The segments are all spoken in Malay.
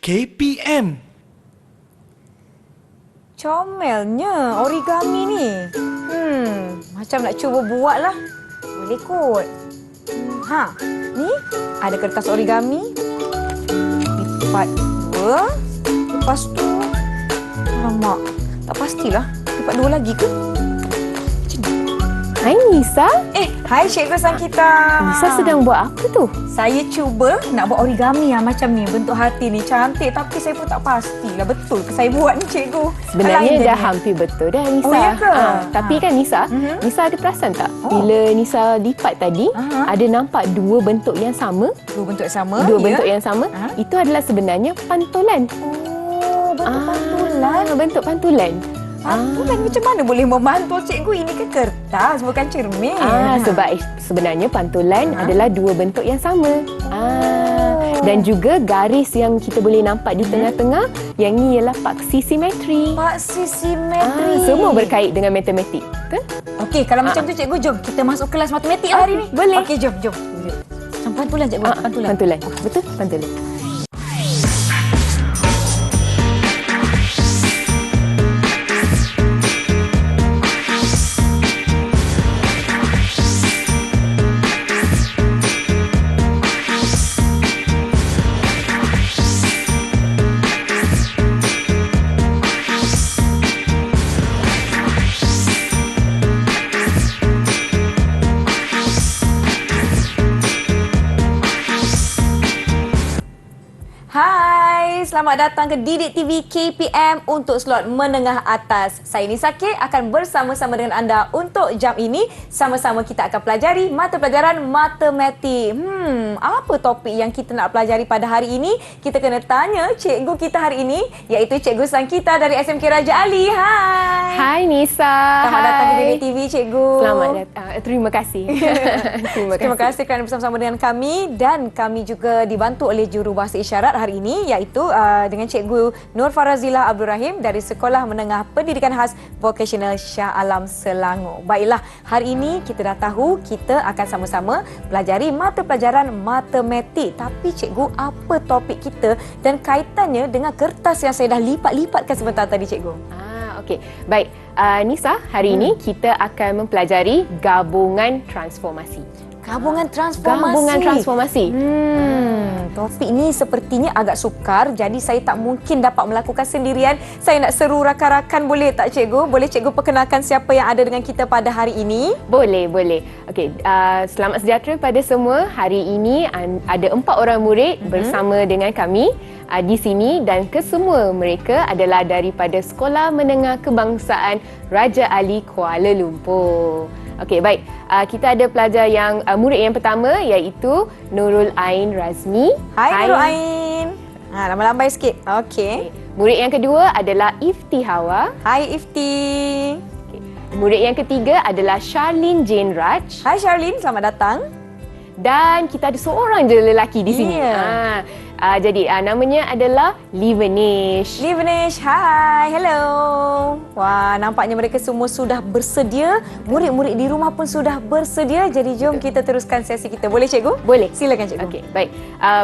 KPM. Comelnya origami ni. Macam nak cuba buat lah. Boleh kot. Ni ada kertas origami. Lipat dua. Lepas tu, alamak, tak pastilah. Lipat dua lagi ke? Hai Nisa. Hai Cikgu Sangkita. Nisa sedang buat apa tu? Saya cuba nak buat origami macam ni. Bentuk hati ni cantik tapi saya pun tak pastilah betul ke saya buat ni Cikgu. Sebenarnya Lain dah jadi. hampir betul dah Nisa. Oh, ya ke? Tapi kan Nisa, Nisa ada perasan tak? Bila Nisa lipat tadi, ada nampak dua bentuk yang sama? Dua bentuk yang sama. Dua bentuk yang sama. Itu adalah sebenarnya pantulan. Oh, bentuk pantulan. Bentuk pantulan. Pantulan macam mana boleh memantul Cikgu? Ini kan kertas bukan cermin. Sebab sebenarnya pantulan adalah dua bentuk yang sama. Dan juga garis yang kita boleh nampak di tengah-tengah, yang ni ialah paksi simetri. Paksi simetri. Semua berkait dengan matematik. Betul? Okey, kalau macam tu Cikgu, jom kita masuk kelas matematik lah hari ni. Boleh. Okey, jom. Macam pantulan Cikgu, pantulan. Pantulan. Betul, pantulan. Selamat datang ke Didik TV KPM untuk slot menengah atas. Saya Nisa K akan bersama-sama dengan anda untuk jam ini. Sama-sama kita akan pelajari mata pelajaran matematik. Apa topik yang kita nak pelajari pada hari ini? Kita kena tanya cikgu kita hari ini, iaitu Cikgu Sangkita dari SMK Raja Ali. Hai. Hai Nisa. Selamat datang ke Didik TV Cikgu. Selamat datang. Terima kasih. Terima kasih kerana bersama-sama dengan kami, dan kami juga dibantu oleh jurubahasa isyarat hari ini, iaitu dengan Cikgu Nur Farazila Abdul Rahim dari Sekolah Menengah Pendidikan Khas Vocational Shah Alam Selangor. Baiklah, hari ini kita dah tahu kita akan sama-sama pelajari mata pelajaran matematik. Tapi Cikgu, apa topik kita dan kaitannya dengan kertas yang saya dah lipat-lipatkan sebentar tadi Cikgu? Okey. Baik, Nisa, hari ini kita akan mempelajari gabungan transformasi. Gabungan transformasi. Gabungan transformasi. Topik ni sepertinya agak sukar, jadi saya tak mungkin dapat melakukan sendirian. Saya nak seru rakan-rakan, boleh tak Cikgu? Boleh Cikgu perkenalkan siapa yang ada dengan kita pada hari ini? Boleh. Okey, selamat sejahtera pada semua. Hari ini ada 4 orang murid bersama dengan kami di sini, dan kesemua mereka adalah daripada Sekolah Menengah Kebangsaan Raja Ali Kuala Lumpur. Okey, baik. Kita ada pelajar yang murid yang pertama, iaitu Nurul Ain Razmi. Hai Nurul Ain. Lambai sikit. Okey. Murid yang kedua adalah Ifti Hawa. Hai Ifti. Okay. Murid yang ketiga adalah Charlene Jane Raj. Hai Charlene, selamat datang. Dan kita ada seorang je lelaki di sini. Jadi namanya adalah Livenish. Livenish, hai. Hello. Wah, nampaknya mereka semua sudah bersedia. Murid-murid di rumah pun sudah bersedia. Jadi jom kita teruskan sesi kita. Boleh Cikgu? Boleh. Silakan Cikgu. Okey, baik.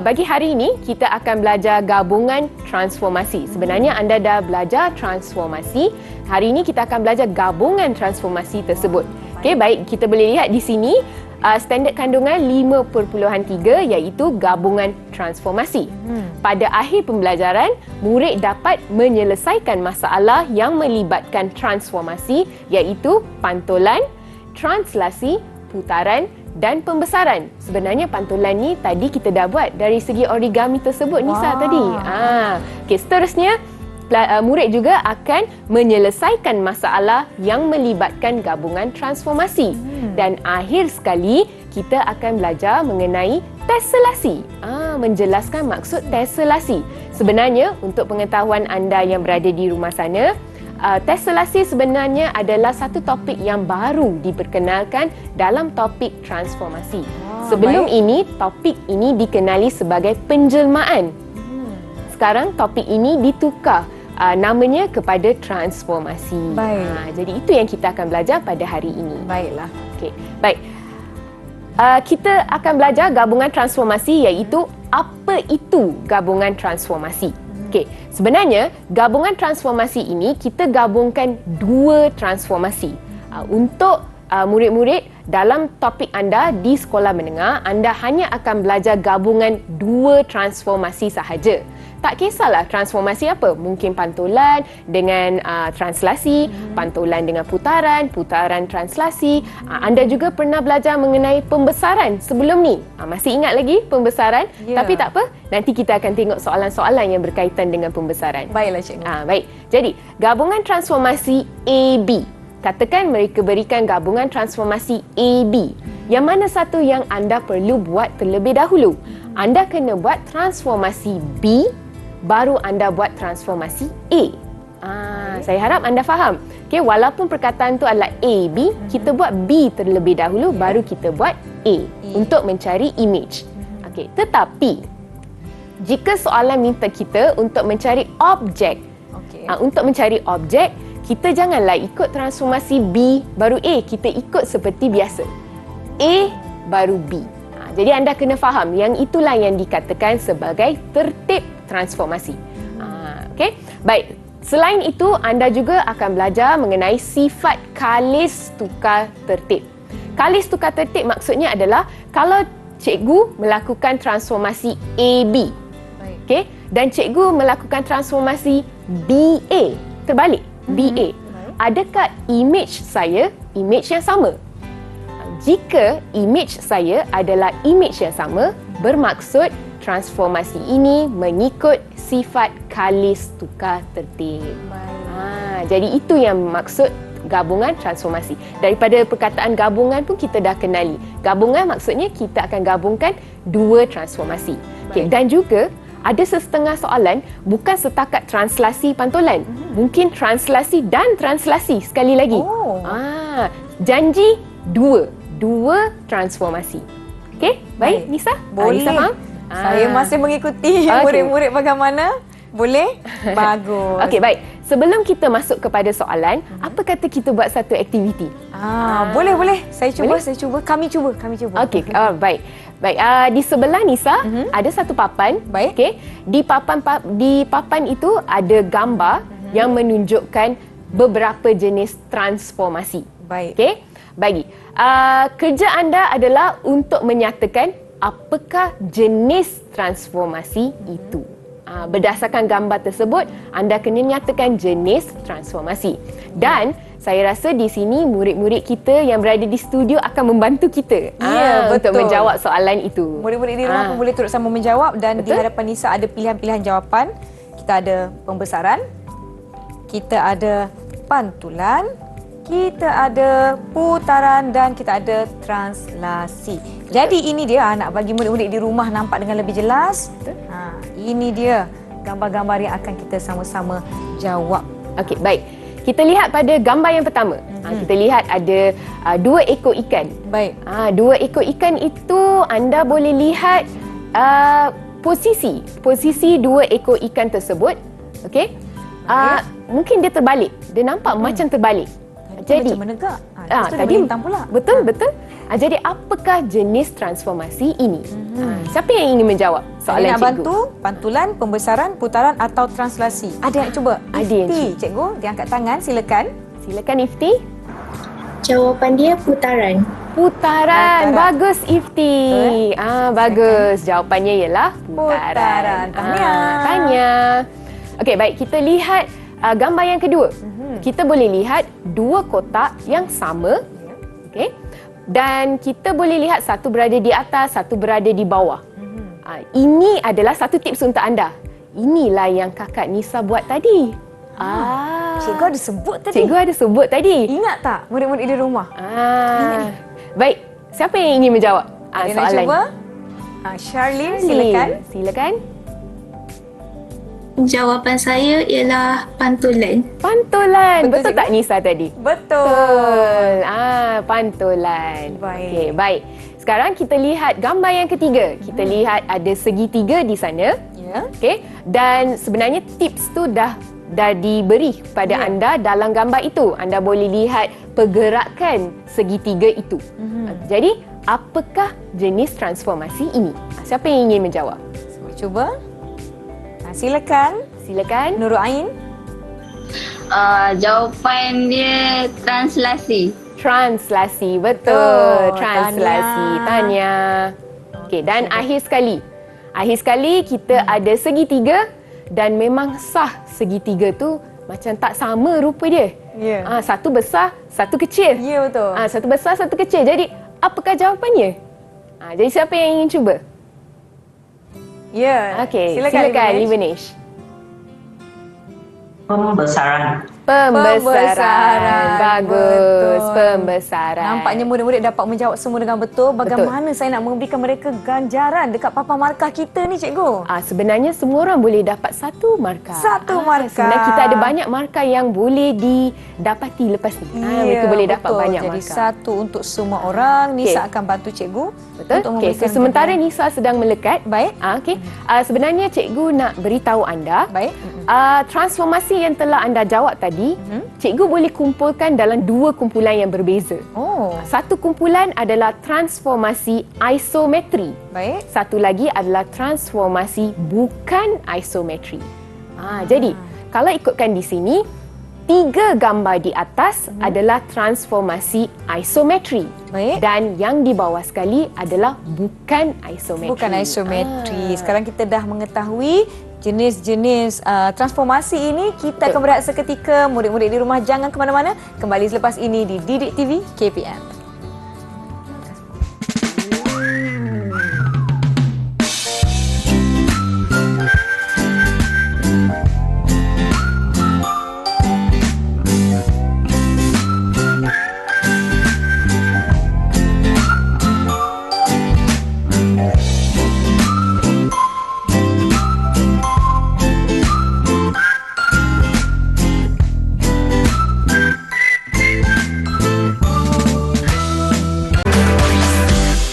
Bagi hari ini kita akan belajar gabungan transformasi. Sebenarnya anda dah belajar transformasi. Hari ini kita akan belajar gabungan transformasi tersebut. Okey, baik. Kita boleh lihat di sini standard kandungan 5.3, iaitu gabungan transformasi. Pada akhir pembelajaran, murid dapat menyelesaikan masalah yang melibatkan transformasi, iaitu pantulan, translasi, putaran dan pembesaran. Sebenarnya pantulan ni tadi kita dah buat dari segi origami tersebut, Nisa tadi. Okey, seterusnya murid juga akan menyelesaikan masalah yang melibatkan gabungan transformasi. Dan akhir sekali, kita akan belajar mengenai teselasi. Menjelaskan maksud teselasi. Sebenarnya, untuk pengetahuan anda yang berada di rumah sana, teselasi sebenarnya adalah satu topik yang baru diperkenalkan dalam topik transformasi. Sebelum ini, topik ini dikenali sebagai penjelmaan. Sekarang topik ini ditukar namanya kepada transformasi. Jadi itu yang kita akan belajar pada hari ini. Baiklah. Okey, baik. Kita akan belajar gabungan transformasi, iaitu apa itu gabungan transformasi. Okey, sebenarnya gabungan transformasi ini kita gabungkan dua transformasi. Untuk murid-murid dalam topik anda di sekolah menengah, anda hanya akan belajar gabungan dua transformasi sahaja. Tak kisahlah transformasi apa, mungkin pantulan dengan translasi, pantulan dengan putaran, putaran translasi. Anda juga pernah belajar mengenai pembesaran sebelum ni. Masih ingat lagi pembesaran? Ya. Tapi tak apa, nanti kita akan tengok soalan-soalan yang berkaitan dengan pembesaran. Baiklah cikgu. Baik, jadi gabungan transformasi AB. Katakan mereka berikan gabungan transformasi AB. Yang mana satu yang anda perlu buat terlebih dahulu? Anda kena buat transformasi B, baru anda buat transformasi A. Saya harap anda faham. Okay, walaupun perkataan tu adalah A, B, kita buat B terlebih dahulu, baru kita buat A untuk mencari image. Okay, tetapi jika soalan minta kita untuk mencari objek, untuk mencari objek, kita janganlah ikut transformasi B baru A. Kita ikut seperti biasa. A baru B. Jadi anda kena faham yang itulah yang dikatakan sebagai tertib transformasi. Okey. Baik. Selain itu, anda juga akan belajar mengenai sifat kalis tukar tertib. Kalis tukar tertib maksudnya adalah kalau cikgu melakukan transformasi AB. Okey, dan cikgu melakukan transformasi BA, terbalik. BA. Adakah image saya image yang sama? Jika image saya adalah image yang sama, bermaksud transformasi ini mengikut sifat kalis tukar tertib. Jadi itu yang maksud gabungan transformasi. Daripada perkataan gabungan pun kita dah kenali. Gabungan maksudnya kita akan gabungkan dua transformasi. Okay. Dan juga ada setengah soalan bukan setakat translasi pantulan. Mungkin translasi dan translasi sekali lagi. Janji dua transformasi. Okey, baik Nisa? Boleh. Nisa faham? Saya masih mengikuti murid-murid bagaimana. Boleh? Bagus. Okey, baik. Sebelum kita masuk kepada soalan, apa kata kita buat satu aktiviti? Boleh. Saya cuba. Kami cuba. Okey, baik. Baik, di sebelah Nisa ada satu papan. Baik. Okey. Di papan itu ada gambar yang menunjukkan beberapa jenis transformasi. Baik. Okey. Bagi kerja anda adalah untuk menyatakan apakah jenis transformasi itu. Berdasarkan gambar tersebut, anda kena nyatakan jenis transformasi. Dan saya rasa di sini murid-murid kita yang berada di studio akan membantu kita untuk menjawab soalan itu. Murid-murid di rumah pun boleh turut sama menjawab dan di hadapan Nisa ada pilihan-pilihan jawapan. Kita ada pembesaran, kita ada pantulan, kita ada putaran dan kita ada translasi. Jadi ini dia nak bagi murid-murid di rumah nampak dengan lebih jelas. Ini dia gambar-gambar yang akan kita sama-sama jawab. Okey, baik. Kita lihat pada gambar yang pertama. Kita lihat ada dua ekor ikan. Baik. Dua ekor ikan itu anda boleh lihat posisi dua ekor ikan tersebut. Okey. Mungkin dia terbalik. Dia nampak macam terbalik. Jadi macam menegak. tadi bintang pula. Betul. Jadi apakah jenis transformasi ini? Siapa yang ingin menjawab soalan nak cikgu? bantu pantulan, pembesaran, putaran atau translasi. Ada yang cuba? Ada yang Ifti, cikgu, dia angkat tangan, silakan. Silakan Ifti. Jawapan dia putaran. Putaran. Bagus Ifti. Bagus. Jawapannya ialah Putaran. Tanya. Okey, baik, kita lihat gambar yang kedua. Kita boleh lihat dua kotak yang sama. Okey. Dan kita boleh lihat satu berada di atas, satu berada di bawah. Ini adalah satu tips untuk anda. Inilah yang kakak Nisa buat tadi. Cikgu ada sebut tadi. Cikgu ada sebut tadi. Ingat tak murid-murid di rumah? Baik, siapa yang ingin menjawab Dia nak soalan? cuba? Charlene, silakan. Silakan. Jawapan saya ialah pantulan. Pantulan. Betul, Betul cikgu? tak Nisa tadi? Betul. Pantulan. Baik. Okey, baik. Sekarang kita lihat gambar yang ketiga. Kita lihat ada segitiga di sana. Ya. Okey. Dan sebenarnya tips tu dah diberi kepada anda dalam gambar itu. Anda boleh lihat pergerakan segitiga itu. Jadi, apakah jenis transformasi ini? Siapa yang ingin menjawab? Cuba. Silakan. Silakan. Nurul Ain. Jawapan dia translasi. Translasi, betul. Betul. Translasi. Tanya. Okey, dan akhir sekali kita ada segitiga dan memang sah segitiga tu macam tak sama rupa dia. Ya. Satu besar, satu kecil. Ya, betul. Satu besar, satu kecil. Jadi, apakah jawapannya? Jadi, siapa yang ingin cuba? Ya. Okey, Silakan Livanesh. Pembesaran. Pembesaran. Bagus. Betul. Pembesaran. Nampaknya murid-murid dapat menjawab semua dengan betul. Bagaimana saya nak memberikan mereka ganjaran dekat papan markah kita ni, cikgu? Sebenarnya semua orang boleh dapat satu markah. Satu markah. Sebenarnya kita ada banyak markah yang boleh didapati lepas ni. Mereka boleh dapat betul. banyak Jadi markah. satu untuk semua orang. Nisa Okey. akan bantu cikgu. Betul? Untuk Okey, memberikan sementara ganjaran. Nisa sedang melekat. Baik. Okey. Sebenarnya cikgu nak beritahu anda. Baik. Transformasi yang telah anda jawab tadi, cikgu boleh kumpulkan dalam dua kumpulan yang berbeza. Oh, Satu kumpulan adalah transformasi isometri. baik. Satu lagi adalah transformasi bukan isometri. Jadi, kalau ikutkan di sini, 3 gambar di atas adalah transformasi isometri. Baik. Dan yang di bawah sekali adalah bukan isometri. Bukan isometri. Sekarang kita dah mengetahui jenis-jenis transformasi ini. Kita akan berehat seketika. Murid-murid di rumah jangan ke mana-mana. Kembali selepas ini di Didik TV KPM.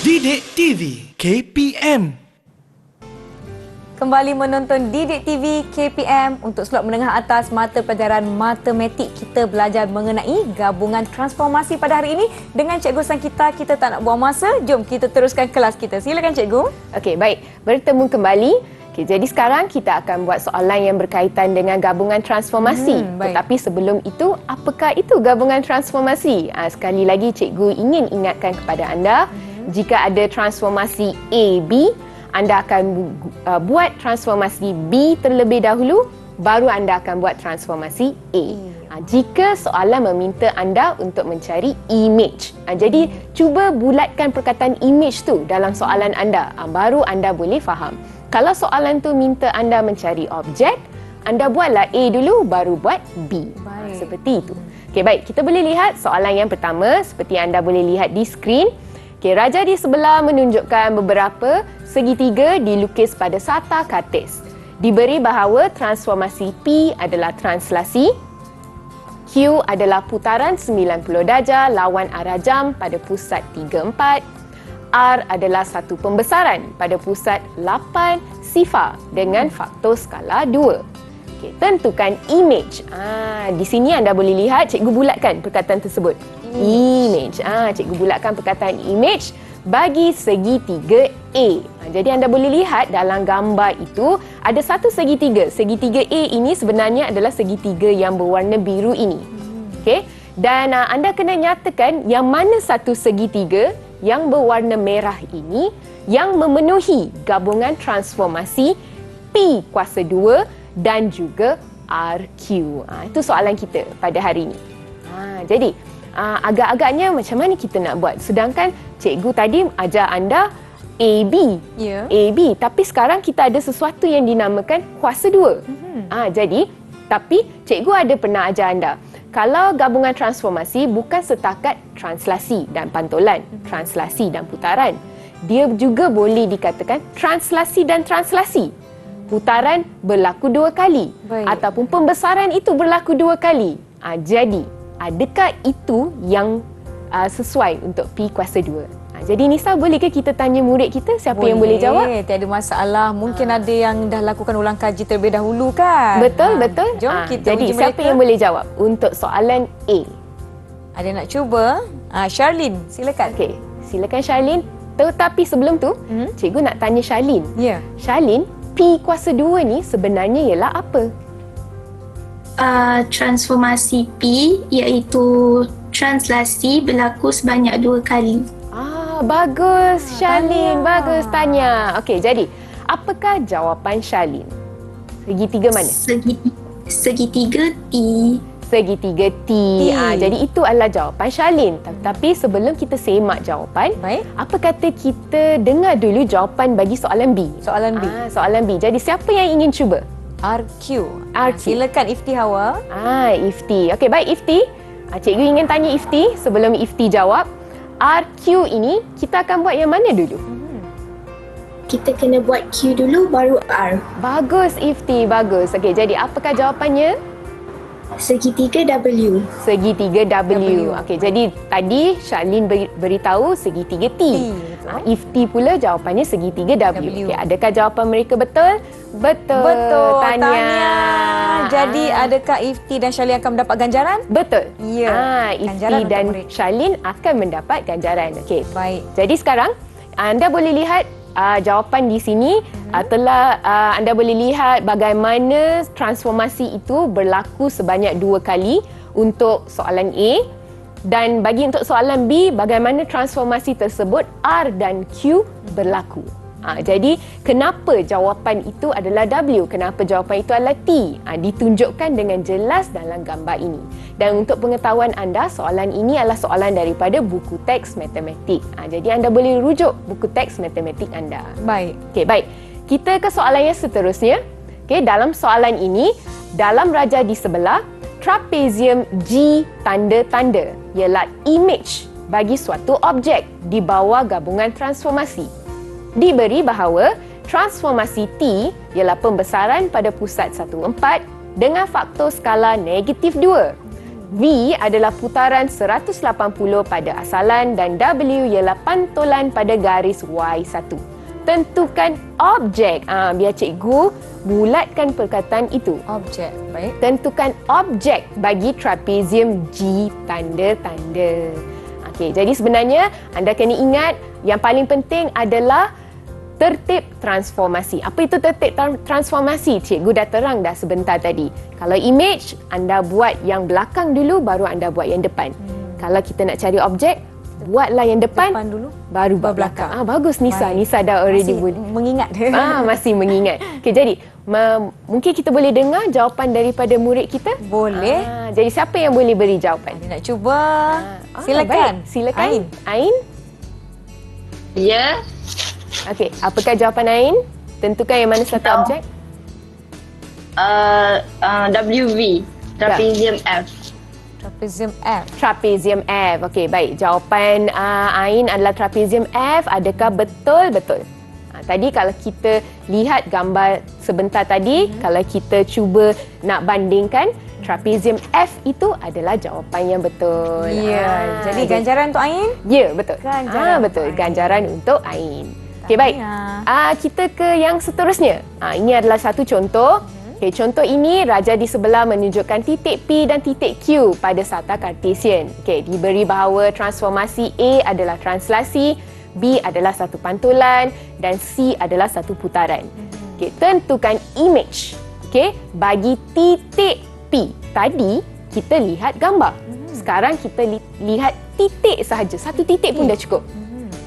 Didik TV KPM. Kembali menonton Didik TV KPM untuk slot menengah atas mata pelajaran matematik. Kita belajar mengenai gabungan transformasi pada hari ini dengan Cikgu Sang kita. Kita tak nak buang masa. Jom kita teruskan kelas kita. Silakan Cikgu. Okey, baik. Bertemu kembali. Okey, jadi sekarang kita akan buat soalan yang berkaitan dengan gabungan transformasi. Baik. Tetapi sebelum itu, apakah itu gabungan transformasi? Sekali lagi cikgu ingin ingatkan kepada anda, jika ada transformasi A-B, anda akan buat transformasi B terlebih dahulu, baru anda akan buat transformasi A. Jika soalan meminta anda untuk mencari image. Jadi, cuba bulatkan perkataan image tu dalam soalan anda. Baru anda boleh faham. Kalau soalan tu minta anda mencari objek, anda buatlah A dulu, baru buat B. Baik. Seperti itu. Okey, baik. Kita boleh lihat soalan yang pertama seperti anda boleh lihat di skrin. Okey, raja di sebelah menunjukkan beberapa segitiga dilukis pada sata kartis. Diberi bahawa transformasi P adalah translasi, Q adalah putaran 90 darjah lawan arah jam pada pusat 34, R adalah satu pembesaran pada pusat 8 sifar dengan faktor skala 2. Okey, tentukan image. Di sini anda boleh lihat cikgu bulatkan perkataan tersebut. Image. Cikgu bulatkan perkataan image bagi segitiga A. Jadi anda boleh lihat dalam gambar itu ada satu segitiga. Segitiga A ini sebenarnya adalah segitiga yang berwarna biru ini. Okey. Dan anda kena nyatakan yang mana satu segitiga yang berwarna merah ini yang memenuhi gabungan transformasi P kuasa 2 dan juga RQ. Itu soalan kita pada hari ini. Jadi, agak-agaknya macam mana kita nak buat? Sedangkan cikgu tadi ajar anda AB. Ya. AB. Tapi sekarang kita ada sesuatu yang dinamakan kuasa 2. Jadi, tapi cikgu ada pernah ajar anda. Kalau gabungan transformasi bukan setakat translasi dan pantulan, translasi dan putaran. Dia juga boleh dikatakan translasi dan translasi. Putaran berlaku 2 kali. Baik. Ataupun pembesaran itu berlaku 2 kali. Jadi, adakah itu yang sesuai untuk P kuasa 2? Jadi Nisa, bolehkah kita tanya murid kita siapa yang boleh jawab? Tiada masalah. Mungkin ada yang dah lakukan ulang kaji terlebih dahulu kan? Betul, betul. Jom kita jadi uji siapa mereka. yang boleh jawab untuk soalan A? Ada nak cuba? Charlene, silakan. Okey, silakan Charlene. Tetapi sebelum tu, cikgu nak tanya Charlene. Ya. Charlene, P kuasa 2 ni sebenarnya ialah apa? Transformasi P iaitu translasi berlaku sebanyak 2 kali. Bagus Charlene, bagus Tanya. Okey, jadi apakah jawapan Charlene? Segitiga mana? Segitiga T. Segitiga T. Jadi itu adalah jawapan Charlene. Tapi sebelum kita semak jawapan, Baik. apa kata kita dengar dulu jawapan bagi soalan B? Soalan B. Soalan B. Jadi siapa yang ingin cuba? RQ. RQ. Silakan Ifti Hawa. Ifti. Okey, baik Ifti. Cikgu ingin tanya Ifti sebelum Ifti jawab. RQ ini kita akan buat yang mana dulu? Kita kena buat Q dulu baru R. Bagus Ifti, bagus. Okey, jadi apakah jawapannya? Segitiga W. Segitiga W. Okey, jadi tadi Charlene beritahu segitiga T. Ifti pula jawapannya segitiga W. Okey, adakah jawapan mereka betul? Betul. Tanya. Jadi adakah Ifti dan Charlene akan mendapat ganjaran? Betul. Ya. Ifti Ganjaran untuk dan mereka. Charlene akan mendapat ganjaran. Okey. Baik. Jadi sekarang anda boleh lihat jawapan di sini. Telah anda boleh lihat bagaimana transformasi itu berlaku sebanyak 2 kali untuk soalan A, dan bagi untuk soalan B, bagaimana transformasi tersebut R dan Q berlaku. Jadi kenapa jawapan itu adalah W, kenapa jawapan itu adalah T, ditunjukkan dengan jelas dalam gambar ini. Dan untuk pengetahuan anda, soalan ini adalah soalan daripada buku teks matematik. Jadi anda boleh rujuk buku teks matematik anda. Baik. Okey, baik. Kita ke soalan yang seterusnya. Okey, dalam soalan ini, dalam raja di sebelah, trapezium G tanda-tanda ialah image bagi suatu objek di bawah gabungan transformasi. Diberi bahawa transformasi T ialah pembesaran pada pusat 1,4 dengan faktor skala negatif 2. V adalah putaran 180 pada asalan dan W ialah pantulan pada garis Y1. Tentukan objek. Biar cikgu bulatkan perkataan itu. Objek. Baik. Tentukan objek bagi trapezium G tanda-tanda. Okey, jadi sebenarnya anda kena ingat yang paling penting adalah tertib transformasi. Apa itu tertib transformasi? Cikgu dah terang dah sebentar tadi. Kalau image, anda buat yang belakang dulu, baru anda buat yang depan. Kalau kita nak cari objek, buatlah yang depan dulu, baru buat belakang. Bagus Nisa. Baik. Nisa dah already Masih mengingat. masih mengingat. Okey, jadi mungkin kita boleh dengar jawapan daripada murid kita? Boleh. Jadi siapa yang boleh beri jawapan? Dia nak cuba. Silakan. Baik. Silakan. Ain. Ain? Ya. Okey, apakah jawapan Ain? Tentukan yang mana satu objek? WV. Trapezium F. Trapezium F. Trapezium F. Okey, baik. Jawapan Ain adalah trapezium F. Adakah betul? Betul. Tadi kalau kita lihat gambar sebentar tadi, kalau kita cuba nak bandingkan, trapezium F itu adalah jawapan yang betul. Ya. Jadi ganjaran untuk Ain? Ya, betul. Ganjaran betul. untuk Ain. Ganjaran untuk Ain. Okey, baik. Kita ke yang seterusnya. Ini adalah satu contoh. Okey, contoh ini raja di sebelah menunjukkan titik P dan titik Q pada sata Cartesian. Okey, diberi bahawa transformasi A adalah translasi, B adalah satu pantulan dan C adalah satu putaran. Okey, tentukan image. Okey, bagi titik P. Tadi kita lihat gambar. Sekarang kita lihat titik sahaja. Satu titik pun dah cukup.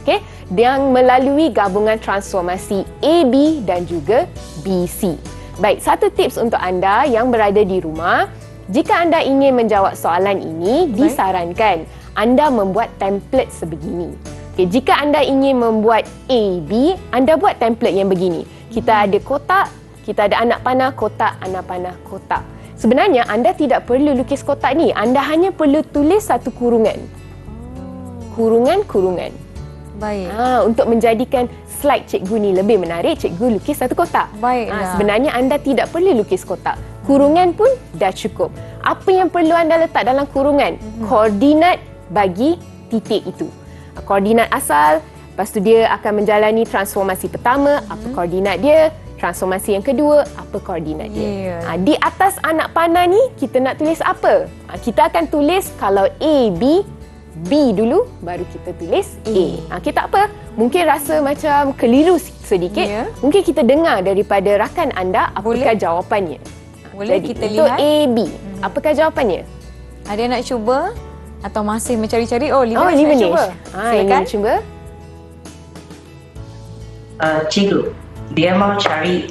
Okey, yang melalui gabungan transformasi AB dan juga BC. Baik, satu tips untuk anda yang berada di rumah, jika anda ingin menjawab soalan ini, disarankan anda membuat template sebegini. Okey, jika anda ingin membuat AB, anda buat template yang begini. Kita ada kotak, kita ada anak panah, kotak, anak panah, kotak. Sebenarnya anda tidak perlu lukis kotak ni, anda hanya perlu tulis satu kurungan. Kurungan-kurungan. Baik. Untuk menjadikan slide cikgu ni lebih menarik, cikgu lukis satu kotak. Baiklah. Sebenarnya anda tidak perlu lukis kotak. Kurungan pun dah cukup. Apa yang perlu anda letak dalam kurungan? Koordinat bagi titik itu. Koordinat asal, lepas tu dia akan menjalani transformasi pertama, apa koordinat dia? Transformasi yang kedua, apa koordinat dia? Di atas anak panah ni, kita nak tulis apa? Kita akan tulis kalau A, B, B dulu, baru kita tulis A. Okey, tak apa. Mungkin rasa macam keliru sedikit. Ya. Mungkin kita dengar daripada rakan anda apakah Boleh. jawapannya. Boleh Jadi, kita untuk lihat. A, B, apakah jawapannya? Ada yang nak cuba? Atau masih mencari-cari? Oh, Oh, Livanesh nak Livanesh. cuba. Ingin Silakan. cuba. Cikgu, dia mau cari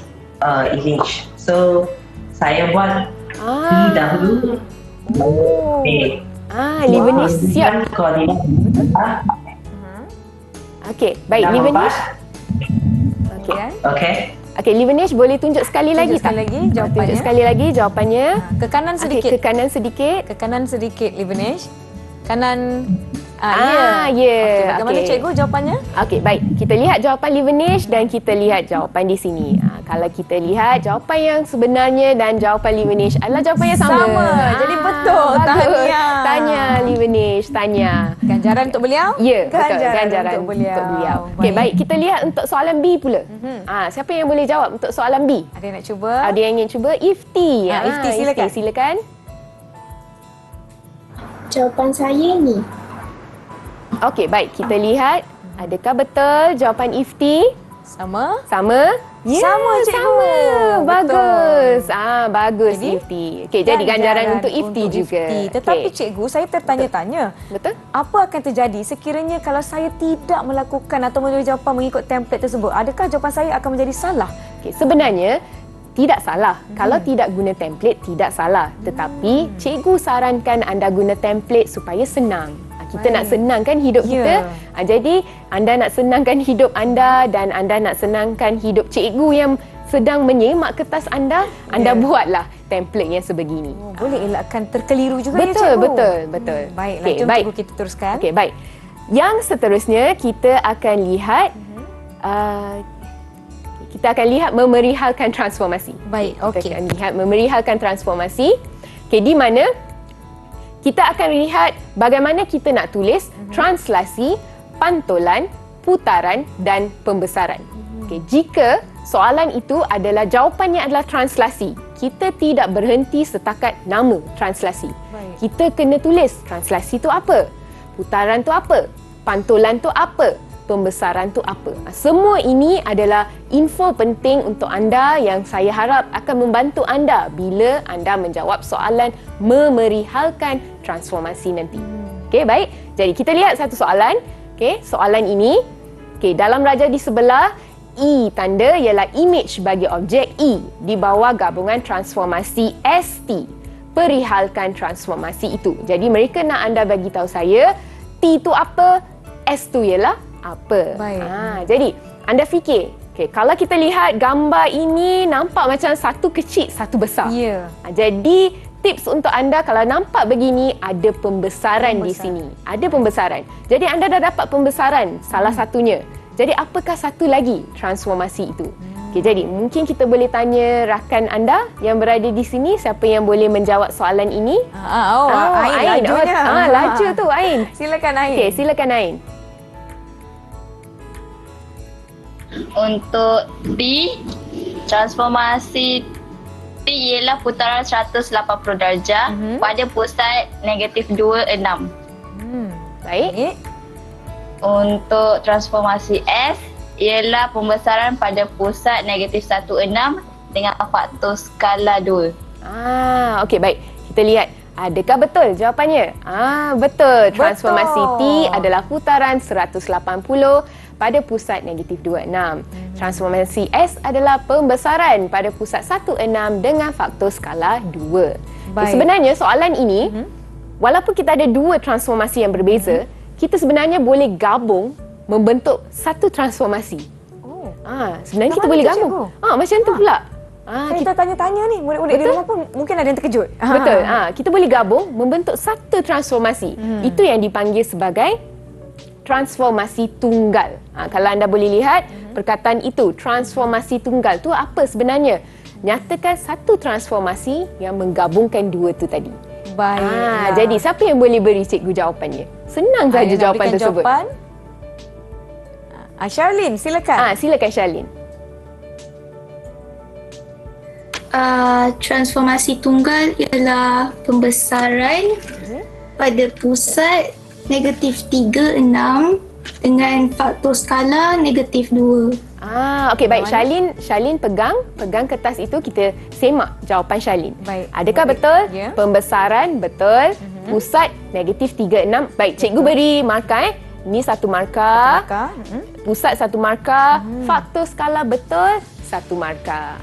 image. So, saya buat B dahulu. Oh. A. Livanesh siap. Koordinat. Okey, baik Nama Livanesh. empat. Okey. Kemudian, Okay. Okey, Livanesh boleh tunjuk sekali lagi sekali lagi jawapannya. Tunjuk sekali lagi jawapannya. Ke kanan Okey, sedikit. ke kanan sedikit. Ke kanan sedikit, Livanesh. Kanan. Ya. Okey, bagaimana Okey. cikgu jawapannya? Okey, baik. Kita lihat jawapan Livanesh dan kita lihat jawapan di sini. Kalau kita lihat jawapan yang sebenarnya dan jawapan Livanesh adalah jawapan yang sama. Sama. Jadi betul. Bagus. Tahniah. Tahniah Livanesh, tahniah. Ganjaran untuk beliau? Ya, betul. Ganjaran untuk beliau. Okey, baik. Kita lihat untuk soalan B pula. Siapa yang boleh jawab untuk soalan B? Ada yang nak cuba? Ada yang ingin cuba? Ifti. Ifti, silakan. Silakan. Jawapan saya ni. Okey, baik. Kita lihat adakah betul jawapan Ifti? Sama? Sama? Sama, cikgu. Sama. Betul. Bagus. Bagus Jadi, Ifti. Okey, jadi ganjaran untuk Ifti juga. Tetapi Okey. cikgu, saya tertanya-tanya. Betul? Apa akan terjadi sekiranya kalau saya tidak melakukan atau menulis jawapan mengikut template tersebut? Adakah jawapan saya akan menjadi salah? Okey, sebenarnya tidak salah. Kalau tidak guna template, tidak salah. Tetapi cikgu sarankan anda guna template supaya senang. Kita nak senangkan hidup kita. Jadi anda nak senangkan hidup anda dan anda nak senangkan hidup cikgu yang sedang menyemak kertas anda, anda buatlah template yang sebegini. Oh, boleh elakkan terkeliru juga ya Betul, cikgu? betul, betul. Baiklah, Okey, jom baik. cikgu kita teruskan. Okey, baik. Yang seterusnya kita akan lihat memerihalkan transformasi. Baik, Kita okey. akan lihat memerihalkan transformasi. Okey, di mana kita akan lihat bagaimana kita nak tulis translasi, pantulan, putaran dan pembesaran. Okey, jika soalan itu adalah jawapannya adalah translasi, kita tidak berhenti setakat nama translasi. Baik. Kita kena tulis translasi tu apa? Putaran tu apa? Pantulan tu apa? Pembesaran tu apa? Semua ini adalah info penting untuk anda yang saya harap akan membantu anda bila anda menjawab soalan memerihalkan transformasi nanti. Okey, baik. Jadi kita lihat satu soalan. Okey, soalan ini dalam raja di sebelah E tanda ialah image bagi objek E di bawah gabungan transformasi ST. Perihalkan transformasi itu. Jadi mereka nak anda bagi tahu saya T tu apa, S tu ialah apa. Baik. Jadi anda fikir, kalau kita lihat gambar ini nampak macam satu kecil, satu besar. Ya. Jadi tips untuk anda kalau nampak begini ada pembesaran di sini. Ada pembesaran. Jadi anda dah dapat pembesaran salah satunya. Jadi apakah satu lagi transformasi itu? Jadi mungkin kita boleh tanya rakan anda yang berada di sini siapa yang boleh menjawab soalan ini. Ain lajunya. Laju tu Ain. Silakan Ain. Okey, silakan Ain. Untuk T, transformasi T ialah putaran 180 darjah pada pusat negatif 26. Baik. Untuk transformasi S ialah pembesaran pada pusat negatif 16 dengan faktor skala 2. Okey, baik. Kita lihat adakah betul jawapannya? Betul. Transformasi T adalah putaran 180 pada pusat negatif 26. Transformasi S adalah pembesaran pada pusat 16 dengan faktor skala 2. Sebenarnya soalan ini, walaupun kita ada dua transformasi yang berbeza, kita sebenarnya boleh gabung membentuk satu transformasi. Sebenarnya kita boleh gabung. Macam tu pula. Kita tanya-tanya ni, murid-murid di rumah pun mungkin ada yang terkejut. Betul. Kita boleh gabung membentuk satu transformasi. Itu yang dipanggil sebagai transformasi tunggal. Kalau anda boleh lihat perkataan itu, transformasi tunggal tu apa sebenarnya? Nyatakan satu transformasi yang menggabungkan dua tu tadi. Baik. Jadi siapa yang boleh beri cikgu jawapannya? Senang saja jawapan tersebut. Charlene, silakan. Silakan Charlene. Transformasi tunggal ialah pembesaran pada pusat negatif 3, 6 dengan faktor skala negatif 2. Okey, baik. Shalin pegang kertas itu, kita semak jawapan Shalin. Baik. Adakah betul? Ya. Pembesaran betul. Pusat negatif 3, 6. Baik, cikgu beri markah. Ini 1 markah. Pusat 1 markah. Faktor skala betul, 1 markah.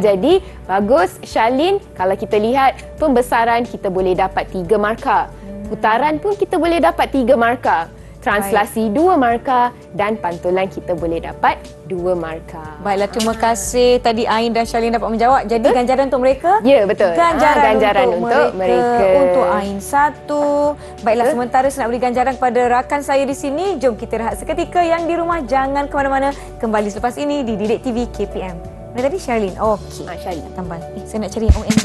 Jadi bagus Shalin. Kalau kita lihat pembesaran, kita boleh dapat 3 markah. Putaran pun kita boleh dapat 3 markah. Translasi 2 markah dan pantulan kita boleh dapat 2 markah. Baiklah, terima kasih tadi Ain dan Shalin dapat menjawab. Jadi ganjaran untuk mereka? Ya, betul. Ganjaran untuk mereka. Untuk Hmm. Ain 1. Baiklah, sementara saya nak beri ganjaran kepada rakan saya di sini. Jom kita rehat seketika. Yang di rumah jangan ke mana-mana. Kembali selepas ini di Didik TV KPM. Mana tadi Shalin? Okey. Shalin. Tambah. Saya nak cari yang OM.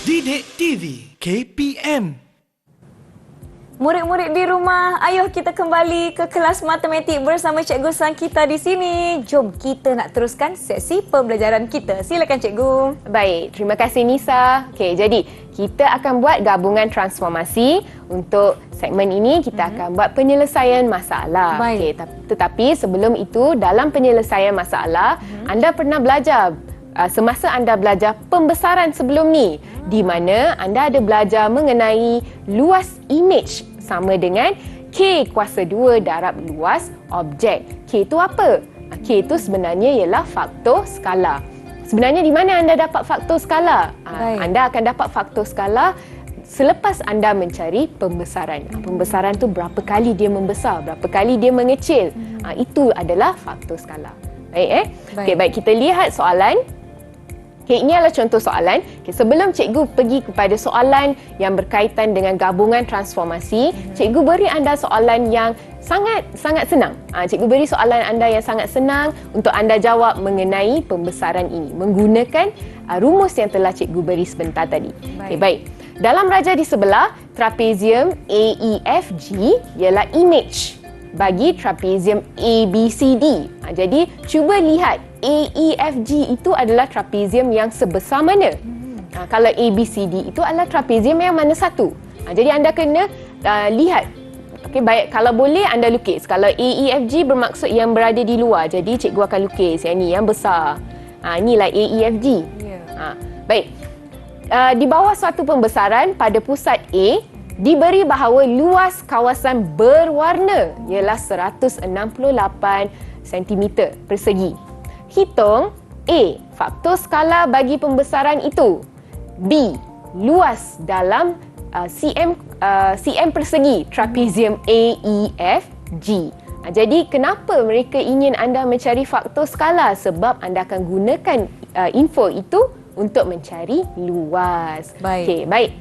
Didik TV KPM. Murid-murid di rumah, ayuh kita kembali ke kelas matematik bersama Cikgu Sang kita di sini. Jom kita nak teruskan sesi pembelajaran kita. Silakan Cikgu. Baik, terima kasih Nisa. Okey, jadi kita akan buat gabungan transformasi. Untuk segmen ini kita akan buat penyelesaian masalah. Baik. Okey, tetapi sebelum itu, dalam penyelesaian masalah, anda pernah belajar semasa anda belajar pembesaran sebelum ni, di mana anda ada belajar mengenai luas image sama dengan K kuasa 2 darab luas objek. K itu apa? K itu sebenarnya ialah faktor skala. Sebenarnya di mana anda dapat faktor skala? Baik. Anda akan dapat faktor skala selepas anda mencari pembesaran. Pembesaran tu berapa kali dia membesar, berapa kali dia mengecil. Itu adalah faktor skala. Baik. Okey, baik, kita lihat soalan. Okay, ini adalah contoh soalan. Okay, sebelum cikgu pergi kepada soalan yang berkaitan dengan gabungan transformasi, cikgu beri anda soalan yang sangat senang. Cikgu beri soalan anda yang sangat senang untuk anda jawab mengenai pembesaran ini menggunakan rumus yang telah cikgu beri sebentar tadi. Okay, baik. Dalam raja di sebelah, trapezium AEFG ialah image bagi trapezium ABCD. Jadi cuba lihat AEFG itu adalah trapezium yang sebesar mana? Kalau ABCD itu adalah trapezium yang mana satu? Jadi anda kena lihat. Okey, baik, kalau boleh anda lukis. Kalau AEFG bermaksud yang berada di luar. Jadi cikgu akan lukis yang ni, yang besar. Inilah AEFG. Baik. Di bawah suatu pembesaran pada pusat A, diberi bahawa luas kawasan berwarna ialah 168 cm persegi. Hitung A, faktor skala bagi pembesaran itu. B, luas dalam cm persegi trapezium AEFG. Jadi kenapa mereka ingin anda mencari faktor skala? Sebab anda akan gunakan info itu untuk mencari luas. Baik. Okey, baik.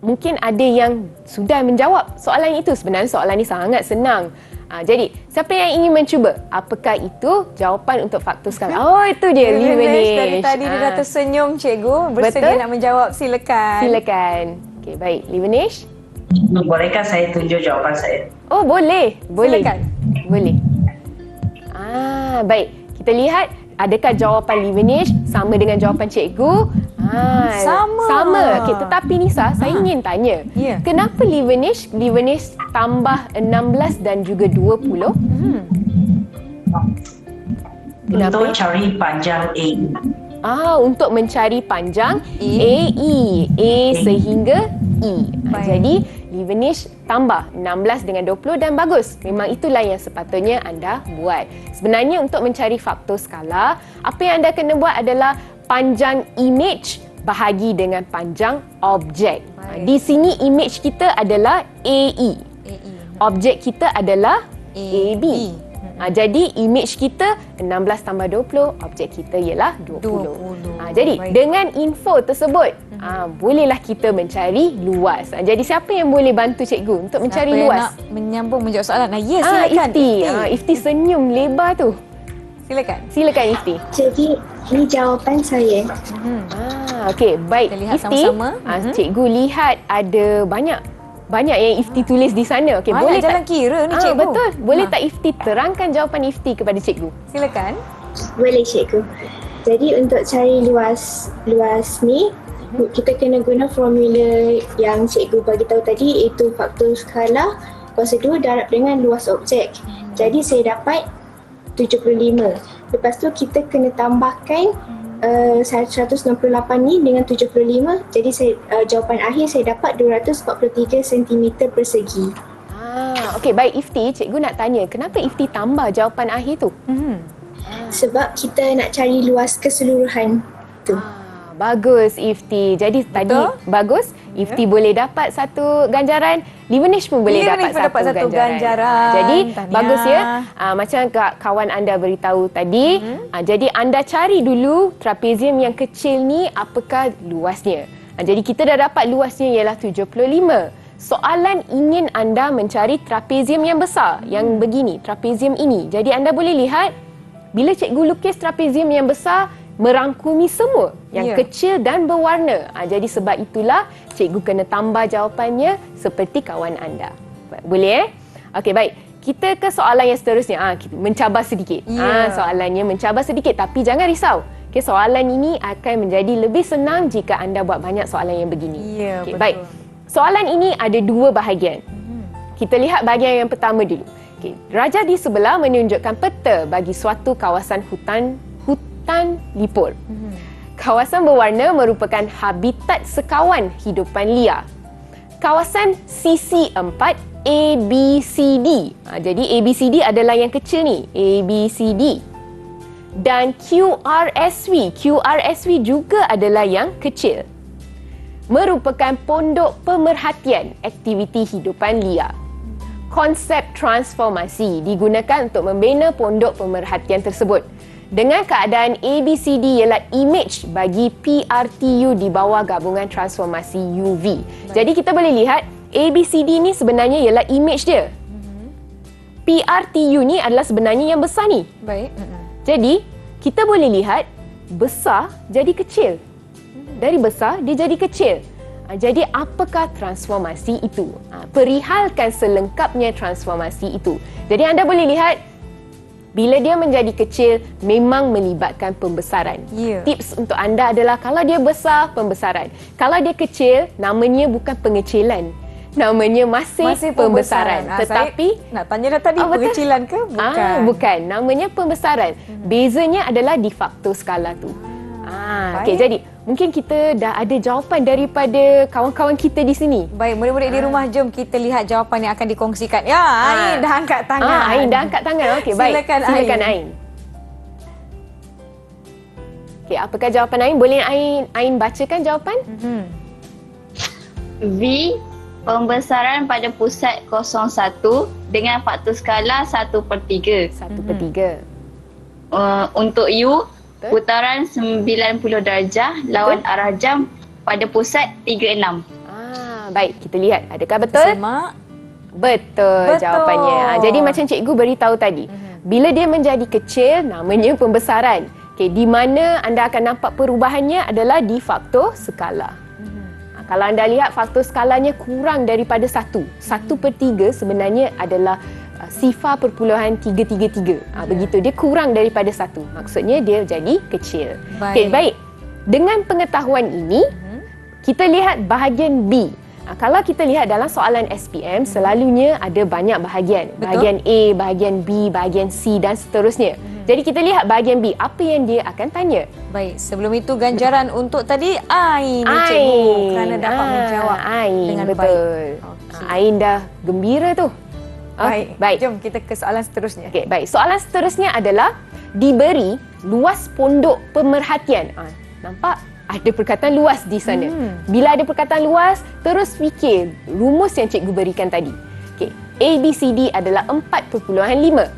Mungkin ada yang sudah menjawab soalan itu. Sebenarnya soalan ini sangat senang. Jadi, siapa yang ingin mencuba? Apakah itu jawapan untuk faktor skala? Oh, itu dia. Lineage. Dari tadi dia dah tersenyum, Cikgu. Bersedia Betul? nak menjawab. Silakan. Silakan. Okey, baik. Lineage? Bolehkah saya tunjuk jawapan saya? Oh, boleh. Boleh. Silakan. Boleh. Baik. Kita lihat adakah jawapan Lineage sama dengan jawapan cikgu? Sama. Okey, tetapi Nisa, saya ingin tanya. Ya. Kenapa Lineage tambah 16 dan juga 20? Kenapa? Untuk cari panjang A. Untuk mencari panjang E. AE. A sehingga E. Baik. Jadi, Lineage tambah 16 dengan 20 dan bagus. Memang itulah yang sepatutnya anda buat. Sebenarnya untuk mencari faktor skala, apa yang anda kena buat adalah panjang image bahagi dengan panjang objek. Di sini image kita adalah AE. Objek kita adalah AB. Jadi image kita 16 tambah 20, objek kita ialah 20. 20. Jadi Baik. dengan info tersebut, bolehlah kita mencari luas. Jadi siapa yang boleh bantu cikgu untuk mencari Siapa yang luas? nak menyambung menjawab soalan? Ya, silakan. Ifti. Ifti senyum lebar tu. Silakan. Silakan Ifti. Jadi ni jawapan saya. Okey, baik. Kita lihat Ifti, sama-sama. cikgu lihat ada banyak yang Ifti tulis di sana. Okey, Banyak boleh jalan tak? kira ni, cikgu. Betul. Boleh tak Ifti terangkan jawapan Ifti kepada cikgu? Silakan. Boleh cikgu. Jadi untuk cari luas ni, kita kena guna formula yang cikgu bagi tahu tadi, iaitu faktor skala kuasa 2 darab dengan luas objek. Jadi saya dapat 75. Lepas tu kita kena tambahkan 168 ni dengan 75. Jadi jawapan akhir saya dapat 243 cm persegi. Okey, baik Ifti, cikgu nak tanya, kenapa Ifti tambah jawapan akhir tu? Sebab kita nak cari luas keseluruhan tu. Bagus Ifti. Jadi tadi bagus. Ifti boleh dapat satu ganjaran, Livenish pun boleh Livenish dapat satu ganjaran. Jadi Tahniah. bagus ya. Macam kawan anda beritahu tadi, jadi anda cari dulu trapezium yang kecil ni apakah luasnya. Jadi kita dah dapat luasnya ialah 75. Soalan ingin anda mencari trapezium yang besar, yang begini, trapezium ini. Jadi anda boleh lihat bila cikgu lukis trapezium yang besar, merangkumi semua yang kecil dan berwarna. Jadi sebab itulah cikgu kena tambah jawapannya seperti kawan anda. Boleh Okey, baik. Kita ke soalan yang seterusnya. Kita mencabar sedikit. Soalannya mencabar sedikit, tapi jangan risau. Okey, soalan ini akan menjadi lebih senang jika anda buat banyak soalan yang begini. Betul. Baik. Soalan ini ada dua bahagian. Kita lihat bahagian yang pertama dulu. Okey, raja di sebelah menunjukkan peta bagi suatu kawasan hutan lipur. Kawasan berwarna merupakan habitat sekawan hidupan liar. Kawasan CC4 ABCD. Jadi ABCD adalah yang kecil ni, ABCD. Dan QRSV juga adalah yang kecil. Merupakan pondok pemerhatian aktiviti hidupan liar. Konsep transformasi digunakan untuk membina pondok pemerhatian tersebut. Dengan keadaan ABCD ialah image bagi PRTU di bawah gabungan transformasi UV. Jadi kita boleh lihat ABCD ni sebenarnya ialah image dia. PRTU ni adalah sebenarnya yang besar ni. Baik. Jadi kita boleh lihat besar jadi kecil. Dari besar dia jadi kecil. Jadi apakah transformasi itu? Perihalkan selengkapnya transformasi itu. Jadi anda boleh lihat bila dia menjadi kecil, memang melibatkan pembesaran. Tips untuk anda adalah kalau dia besar, pembesaran. Kalau dia kecil, namanya bukan pengecilan. Namanya masih pembesaran. Tetapi nak tanya dah tadi, pengecilan ke? Bukan. Bukan. Namanya pembesaran. Bezanya adalah di faktor skala tu. Okey, jadi mungkin kita dah ada jawapan daripada kawan-kawan kita di sini. Baik, murid-murid di rumah, jom kita lihat jawapan yang akan dikongsikan. Ya, Ain dah angkat tangan. Ain dah angkat tangan. Okey, baik. Silakan Ain. Okey, apakah jawapan Ain? Boleh Ain bacakan jawapan? V, pembesaran pada pusat 01 dengan faktor skala 1/3. 1/3. Untuk U, putaran 90 darjah lawan arah jam pada pusat 36. Baik, kita lihat. Adakah betul? Semak. Betul jawapannya. Jadi macam cikgu beritahu tadi, bila dia menjadi kecil, namanya pembesaran. Okey, di mana anda akan nampak perubahannya adalah di faktor skala. Kalau anda lihat faktor skalanya kurang daripada 1. 1/3 sebenarnya adalah sifar perpuluhan 333. Begitu, dia kurang daripada 1. Maksudnya dia jadi kecil. Okey, baik. Dengan pengetahuan ini, kita lihat bahagian B. Kalau kita lihat dalam soalan SPM, selalunya ada banyak bahagian. Bahagian A, bahagian B, bahagian C dan seterusnya. Jadi kita lihat bahagian B, apa yang dia akan tanya. Baik, sebelum itu ganjaran untuk tadi Ain, cikgu, kerana dapat menjawab dengan betul. baik. Ain dah gembira tu. Baik. Jom kita ke soalan seterusnya. Okey, baik. Soalan seterusnya adalah diberi luas pondok pemerhatian. Nampak? Ada perkataan luas di sana. Bila ada perkataan luas, terus fikir rumus yang cikgu berikan tadi. Okey, ABCD adalah 4.5.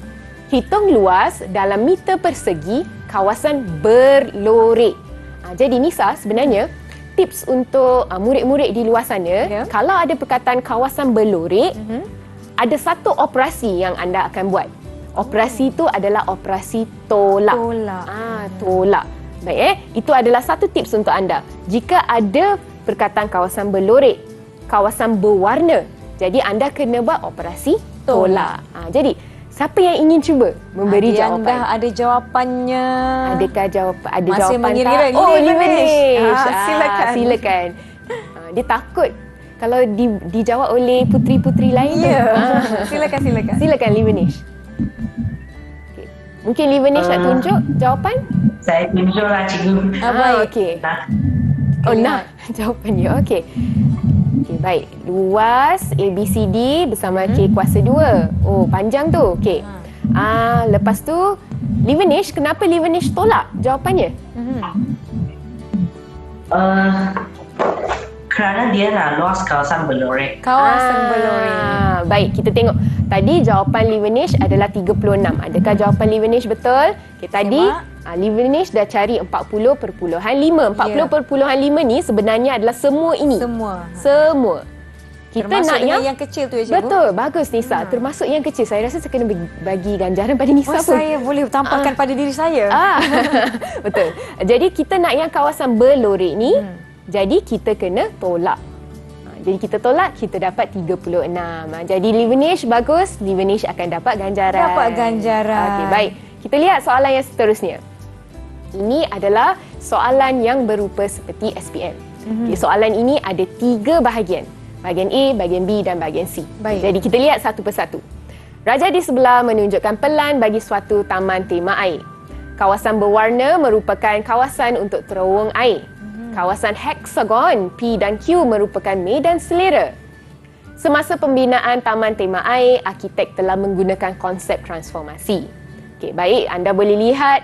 Hitung luas dalam meter persegi kawasan berlorek. Jadi Nisa, sebenarnya tips untuk murid-murid di luar sana, kalau ada perkataan kawasan berlorek, ada satu operasi yang anda akan buat. Operasi itu adalah operasi tolak. Tolak. Baik, itu adalah satu tips untuk anda. Jika ada perkataan kawasan berlorek, kawasan berwarna, jadi anda kena buat operasi tolak. Jadi siapa yang ingin cuba memberi jawapan? Yang dah ada jawapannya. Adakah jawapan? Ada masih jawapan mengira tak? Oh, Livenish. Silakan. Silakan. Dia takut kalau dijawab oleh puteri-puteri lain. Silakan. Silakan Livenish. Okay. Mungkin Livenish nak tunjuk jawapan? Saya tunjuklah cikgu. Okey. Nah, Jawapannya. Okey. Okey, baik. Luas ABCD bersama K kuasa 2. Oh, panjang tu. Okey. Lepas tu Livenish, kenapa Livenish tolak jawapannya? kerana dia lah luas kawasan berlorek. Kawasan berlorek. Baik, kita tengok. Tadi jawapan Livenish adalah 36. Adakah jawapan Livenish betul? Okey, tadi Livenish dah cari 40.5. 40.5 ni sebenarnya adalah semua ini. Semua. Kita termasuk nak yang kecil tu ya, cikgu? Betul, bagus Nisa. Termasuk yang kecil. Saya rasa saya kena bagi ganjaran pada Nisa pun. Saya boleh tampakkan pada diri saya. Betul. Jadi kita nak yang kawasan berlorek ni, jadi kita kena tolak. Jadi kita tolak, kita dapat 36. Jadi Livenish bagus, Livenish akan dapat ganjaran. Dapat ganjaran. Okey, baik. Kita lihat soalan yang seterusnya. Ini adalah soalan yang berupa seperti SPM. Okay, soalan ini ada 3 bahagian. Bahagian A, bahagian B dan bahagian C. Baik. Jadi kita lihat satu persatu. Raja di sebelah menunjukkan pelan bagi suatu taman tema air. Kawasan berwarna merupakan kawasan untuk terowong air. Kawasan heksagon P dan Q merupakan medan selera. Semasa pembinaan taman tema air, arkitek telah menggunakan konsep transformasi. Okey, baik, anda boleh lihat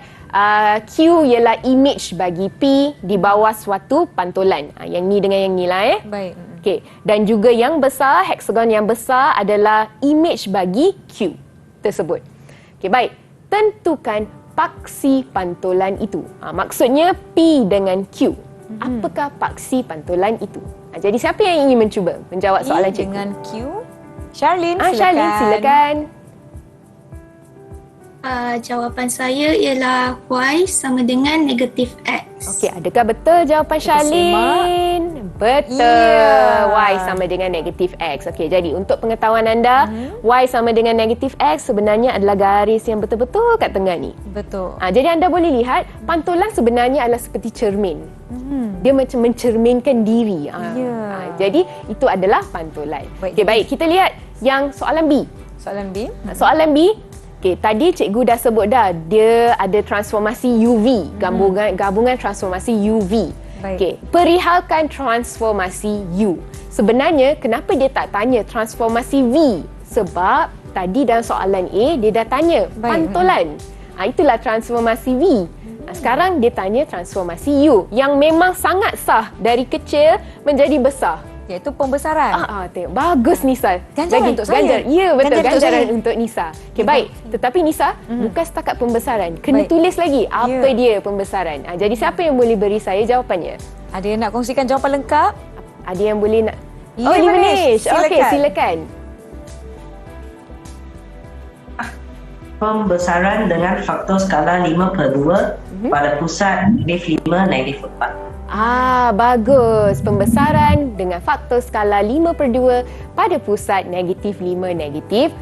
Q ialah image bagi P di bawah suatu pantulan. Yang ni dengan yang ni lah Baik. Okey, dan juga yang besar, heksagon yang besar adalah image bagi Q tersebut. Okey, baik. Tentukan paksi pantulan itu. Maksudnya P dengan Q. Apakah paksi pantulan itu? Jadi siapa yang ingin mencuba menjawab soalan cikgu? Dengan Q. Charlene, silakan. Charlene, silakan. Jawapan saya ialah Y sama dengan negatif X. Okey, adakah betul jawapan Charlene? Betul. Y sama dengan negatif X. Okey, jadi untuk pengetahuan anda, Y sama dengan negatif X sebenarnya adalah garis yang betul-betul kat tengah ni. Betul. Jadi anda boleh lihat pantulan sebenarnya adalah seperti cermin. Dia macam mencerminkan diri. Jadi itu adalah pantulan. Okey, baik, kita lihat yang soalan B. Soalan B. Soalan B. Okey, tadi cikgu dah sebut dah, dia ada transformasi UV, gabungan transformasi UV. Okey, perihalkan transformasi U. Sebenarnya kenapa dia tak tanya transformasi V? Sebab tadi dalam soalan A dia dah tanya pantulan. Itulah transformasi V. Sekarang dia tanya transformasi U yang memang sangat sah dari kecil menjadi besar. Iaitu pembesaran. Tengok. Bagus Nisa. Ganjaran untuk saya. ganjar. Ya, betul. Ganjaran untuk untuk Nisa. Okey, baik. Tetapi Nisa, bukan setakat pembesaran. Kena tulis lagi apa dia pembesaran. Jadi siapa yang boleh beri saya jawapannya? Ada yang nak kongsikan jawapan lengkap? Ada yang boleh nak? Livenish. Okey, silakan. Pembesaran dengan faktor skala 5/2 pada pusat -5, -4. Bagus. Pembesaran dengan faktor skala 5/2 pada pusat -5, -4.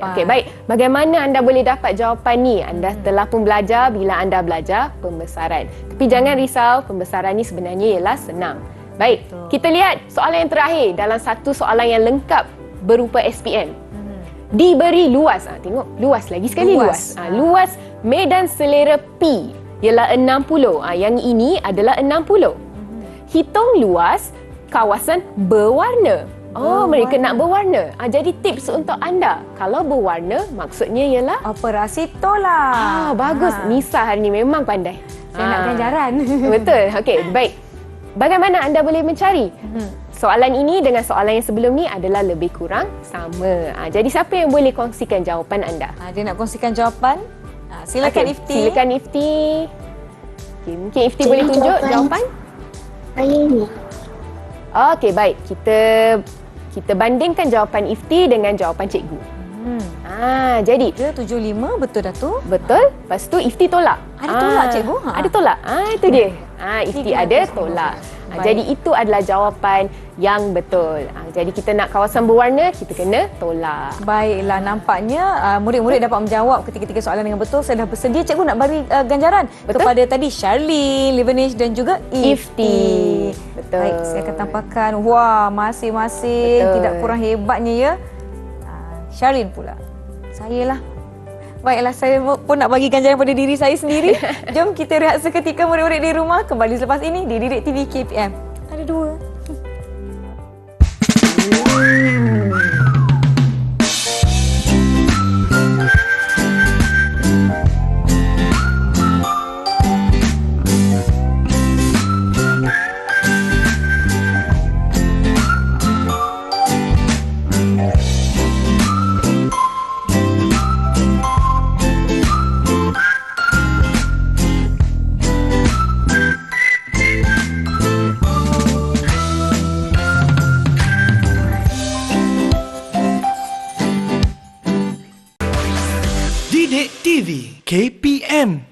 Okey, baik. Bagaimana anda boleh dapat jawapan ni? Anda telah pun belajar bila anda belajar pembesaran. Tapi jangan risau, pembesaran ni sebenarnya ialah senang. Baik, kita lihat soalan yang terakhir dalam satu soalan yang lengkap berupa SPM. Diberi luas. Tengok, luas lagi sekali luas. Luas medan selera P ialah 60. Yang ini adalah 60. Hitung luas kawasan berwarna. Mereka nak berwarna. Jadi tips untuk anda. Kalau berwarna, maksudnya ialah operasi tolak. Bagus. Nisa hari ni memang pandai. Saya nak ganjaran. Betul. Okey, baik. bagaimana anda boleh mencari? Soalan ini dengan soalan yang sebelum ni adalah lebih kurang sama. Jadi siapa yang boleh kongsikan jawapan anda? Dia nak kongsikan jawapan. Silakan Ifti. Silakan Ifti. Okay, mungkin Ifti boleh tunjuk jawapan? Saya ni. Okey, baik. Kita bandingkan jawapan Ifti dengan jawapan cikgu. Jadi 375 betul dah tu. betul. Lepas tu Ifti tolak. Ada tolak, cikgu? Ada tolak. Itu dia. Ifti ada tolak. Jadi itu adalah jawapan yang betul. Jadi kita nak kawasan berwarna, kita kena tolak. Baiklah, nampaknya murid-murid dapat menjawab ketiga-tiga soalan dengan betul. Saya dah bersedia cikgu nak beri ganjaran kepada tadi Charlene, Livenish dan juga Ifti. Betul. Baik, saya akan tampakkan. Wah, masing-masing tidak kurang hebatnya ya. Charlene pula. Saya lah. Baiklah, saya pun nak bagi ganjaran pada diri saya sendiri. Jom kita rehat seketika murid-murid di rumah. Kembali selepas ini di Didik TV KPM. Ada dua. Didik TV KPM.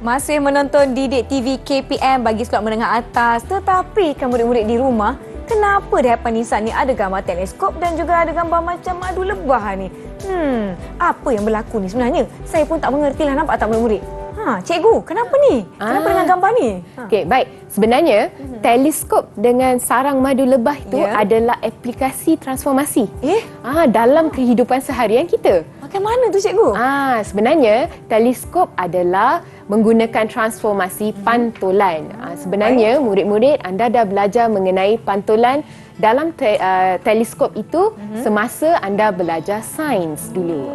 Masih menonton Didik TV KPM bagi sekolah menengah atas. Tetapi kan murid-murid di rumah, kenapa di hadapan Nisan ni ada gambar teleskop dan juga ada gambar macam madu lebah ni? Apa yang berlaku ni sebenarnya? Saya pun tak mengertilah, nampak tak murid-murid? Cikgu, kenapa ni? Kenapa dengan gambar ni? Okey, baik. Sebenarnya teleskop dengan sarang madu lebah itu adalah aplikasi transformasi. Dalam kehidupan seharian kita. Bagaimana tu cikgu? Sebenarnya teleskop adalah menggunakan transformasi pantulan. Sebenarnya murid-murid anda dah belajar mengenai pantulan dalam teleskop itu semasa anda belajar sains dulu.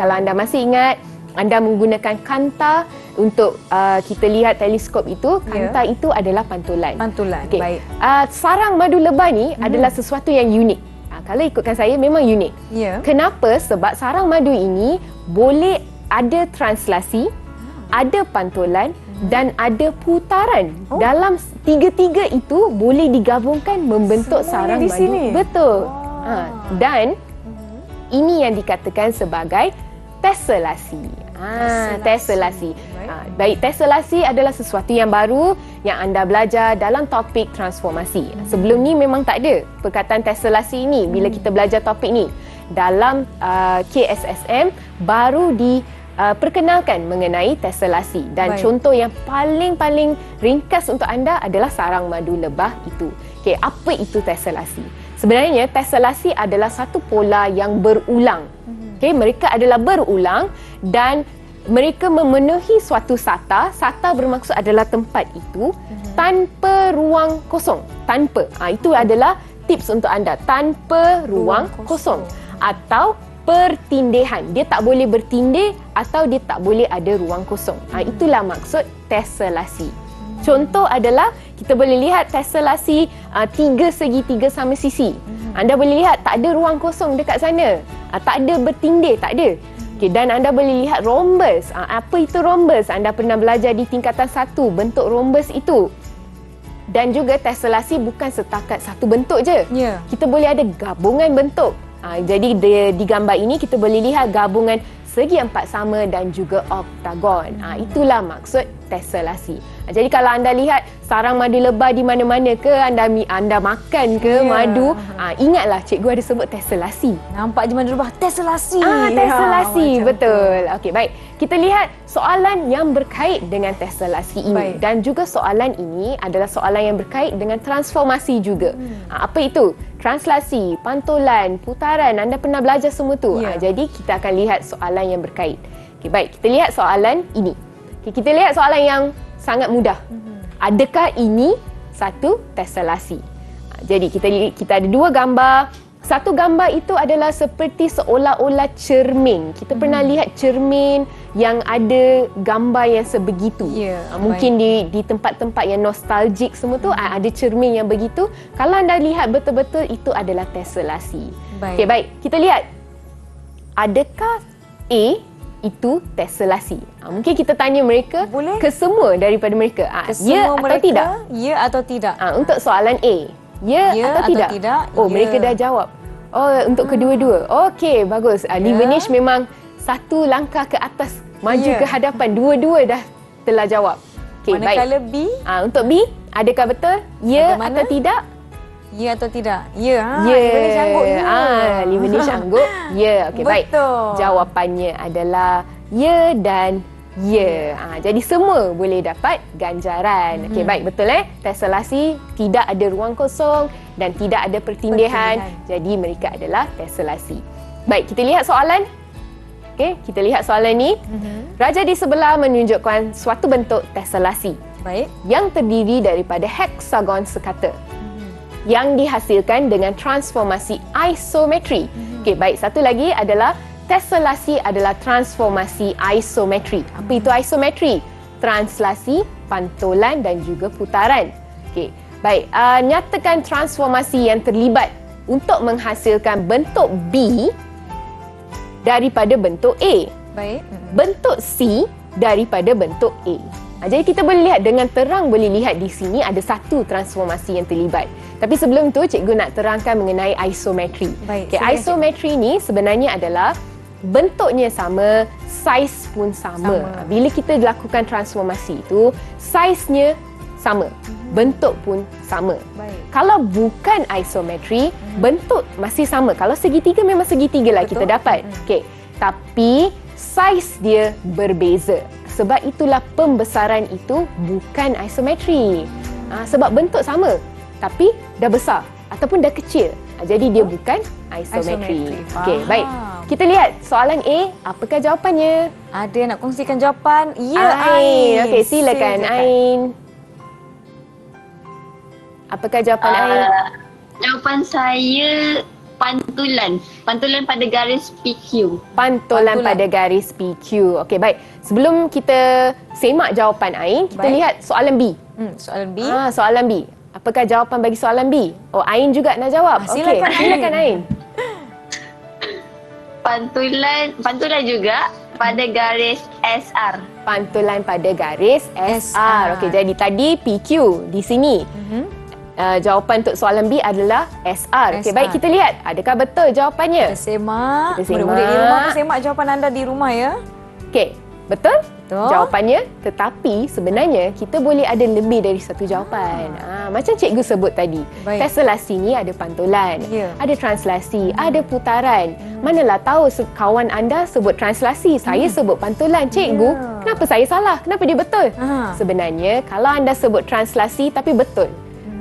Kalau anda masih ingat, anda menggunakan kanta untuk kita lihat teleskop itu. Kanta itu adalah pantulan. Pantulan, okay. Baik. Sarang madu lebah ni adalah sesuatu yang unik. Kalau ikutkan saya, memang unik. Kenapa? Sebab sarang madu ini boleh ada translasi, ada pantulan dan ada putaran. Dalam tiga-tiga itu boleh digabungkan membentuk sarang madu. Sini. Betul. Dan ini yang dikatakan sebagai tesselasi. Tesselasi. Baik, tesselasi adalah sesuatu yang baru yang anda belajar dalam topik transformasi. Sebelum ni memang tak ada perkataan tesselasi ini bila kita belajar topik ni. Dalam KSSM baru diperkenalkan mengenai tesselasi. Dan contoh yang paling ringkas untuk anda adalah sarang madu lebah itu. Okey, apa itu tesselasi? Sebenarnya tesselasi adalah satu pola yang berulang. Okay, mereka adalah berulang dan mereka memenuhi suatu sata. Sata bermaksud adalah tempat itu tanpa ruang kosong. Tanpa. Itu adalah tips untuk anda. Tanpa ruang kosong. Atau pertindihan. Dia tak boleh bertindih atau dia tak boleh ada ruang kosong. Itulah maksud tesselasi. Contoh adalah kita boleh lihat tesselasi 3 segitiga sama sisi. Anda boleh lihat tak ada ruang kosong dekat sana. Tak ada bertindih, tak ada. Okay, dan anda boleh lihat rhombus. Apa itu rhombus? Anda pernah belajar di tingkatan 1 bentuk rhombus itu. Dan juga tesselasi bukan setakat satu bentuk je. Kita boleh ada gabungan bentuk. Jadi di gambar ini kita boleh lihat gabungan segi empat sama dan juga oktagon. Itulah maksud tesselasi. Jadi kalau anda lihat sarang madu lebah di mana-mana ke, anda makan ke madu, ingatlah cikgu ada sebut tesselasi. Nampak je madu lebah, tesselasi. Tesselasi, betul. Okey, baik. Kita lihat soalan yang berkait dengan tesselasi ini. Dan juga soalan ini adalah soalan yang berkait dengan transformasi juga. Apa itu? Translasi, pantulan, putaran. Anda pernah belajar semua tu. Jadi kita akan lihat soalan yang berkait. Okey, baik. Kita lihat soalan ini. Kita lihat soalan yang sangat mudah. Adakah ini satu tesselasi? Jadi kita ada dua gambar. Satu gambar itu adalah seperti seolah-olah cermin. Kita pernah lihat cermin yang ada gambar yang sebegitu. Mungkin di tempat-tempat yang nostalgik semua tu ada cermin yang begitu. Kalau anda lihat betul-betul, itu adalah tesselasi. Okey, baik. Kita lihat. Adakah A itu tesselasi? Mungkin kita tanya mereka. Boleh. Ke semua daripada mereka. Ya atau mereka, tidak? Ya atau tidak? Untuk soalan A. Ya atau tidak? Oh, ya. mereka dah jawab. Oh, untuk kedua-dua. Okey, bagus. Livenish memang satu langkah ke atas, maju ke hadapan. Dua-dua dah telah jawab. Okey, baik. Manakala B? Untuk B, adakah betul? Ya atau tidak? Ya atau tidak? Ya. Ya. Livenish angguk. Livenish angguk. Ya. Okey, baik. Betul. Jawapannya adalah ya dan ya. Jadi semua boleh dapat ganjaran. Okey, baik, betul tesselasi tidak ada ruang kosong dan tidak ada pertindihan. Jadi mereka adalah tesselasi. Baik, kita lihat soalan. Okey, kita lihat soalan ni. Raja di sebelah menunjukkan suatu bentuk tesselasi. Baik. Yang terdiri daripada heksagon sekata. Yang dihasilkan dengan transformasi isometri. Okey, baik, satu lagi adalah tesselasi adalah transformasi isometri. Apa itu isometri? Translasi, pantulan dan juga putaran. Okey, baik. Nyatakan transformasi yang terlibat untuk menghasilkan bentuk B daripada bentuk A. Baik. Bentuk C daripada bentuk A. Jadi kita boleh lihat dengan terang, boleh lihat di sini ada satu transformasi yang terlibat. Tapi sebelum tu, cikgu nak terangkan mengenai isometri. Baik, isometri ni sebenarnya adalah bentuknya sama, saiz pun sama. Bila kita lakukan transformasi itu, saiznya sama, bentuk pun sama. Baik. Kalau bukan isometri, bentuk masih sama. Kalau segitiga memang segitiga lah kita dapat. Okey, tapi saiz dia berbeza. Sebab itulah pembesaran itu bukan isometri. Sebab bentuk sama, tapi dah besar ataupun dah kecil. Jadi dia bukan isometri. Okey, baik. Kita lihat soalan A, apakah jawapannya? Ada nak kongsikan jawapan? Ya, Ain. Okey, silakan Ain. Apakah jawapan Ain? Jawapan saya pantulan. Pantulan pada garis PQ. Pantulan pada garis PQ. Okey, baik. Sebelum kita semak jawapan Ain, kita lihat soalan B. Soalan B. Soalan B. Apakah jawapan bagi soalan B? Oh, Ain juga nak jawab. Silakan, Okey, silakan Ain. Pantulan juga pada garis SR. Pantulan pada garis SR. Okey, jadi tadi PQ di sini. Jawapan untuk soalan B adalah SR. Okey, baik, kita lihat adakah betul jawapannya. Kita semak. Kita semak. Murid-murid di rumah pun semak jawapan anda di rumah ya. Okey, betul? Betul. Jawapannya, tetapi sebenarnya kita boleh ada lebih dari satu jawapan. Macam cikgu sebut tadi. Baik. Tesselasi ni ada pantulan, ada translasi, ada putaran. Manalah tahu kawan anda sebut translasi, saya sebut pantulan. Cikgu, kenapa saya salah? Kenapa dia betul? Sebenarnya kalau anda sebut translasi tapi betul.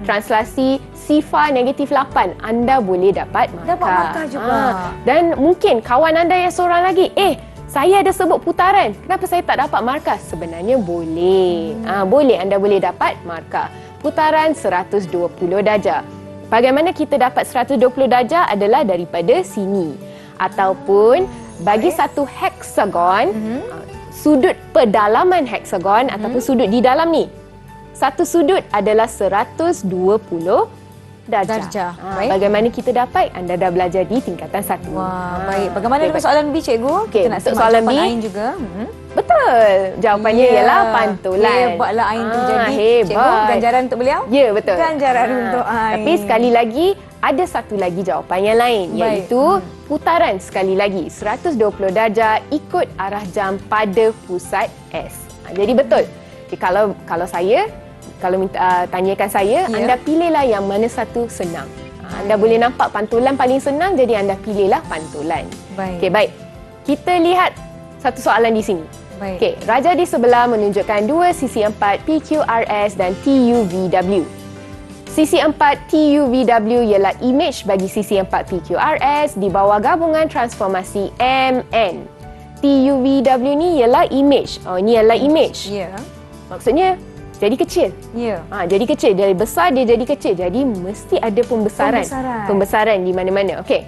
Translasi sifar negatif 8, anda boleh dapat markah. Dapat markah juga. Dan mungkin kawan anda yang seorang lagi, saya ada sebut putaran, kenapa saya tak dapat markah? Sebenarnya boleh. Boleh, anda boleh dapat markah. Putaran 120 darjah. Bagaimana kita dapat 120 darjah adalah daripada sini. Ataupun bagi satu heksagon, sudut pedalaman heksagon ataupun sudut di dalam ni. Satu sudut adalah 120 darjah. Bagaimana kita dapat? Anda dah belajar di tingkatan 1. Wah, baik. Bagaimana dengan soalan B, cikgu? Okey, Kita nak untuk semak soalan jawapan B. Ain juga. Betul. Jawapannya ialah pantulan. Hebatlah Ain tu jadi. Hebat. Cikgu, ganjaran untuk beliau? Ya, betul. Ganjaran untuk Ain. Tapi sekali lagi, ada satu lagi jawapan yang lain. Iaitu putaran sekali lagi. 120 darjah ikut arah jam pada pusat S. Jadi betul. Okay, kalau saya, kalau tanyakan saya, anda pilihlah yang mana satu senang. Anda boleh nampak pantulan paling senang, jadi anda pilihlah pantulan. Baik. Okey, baik. Kita lihat satu soalan di sini. Baik. Okey, raja di sebelah menunjukkan dua sisi 4 PQRS dan TUVW. Sisi 4 TUVW ialah imej bagi sisi 4 PQRS di bawah gabungan transformasi MN. TUVW ni ialah imej. Oh, ni ialah imej. Ya. Maksudnya jadi kecil. Ya. Jadi kecil, dari besar dia jadi kecil. Jadi mesti ada pembesaran. Pembesaran di mana-mana. Okey.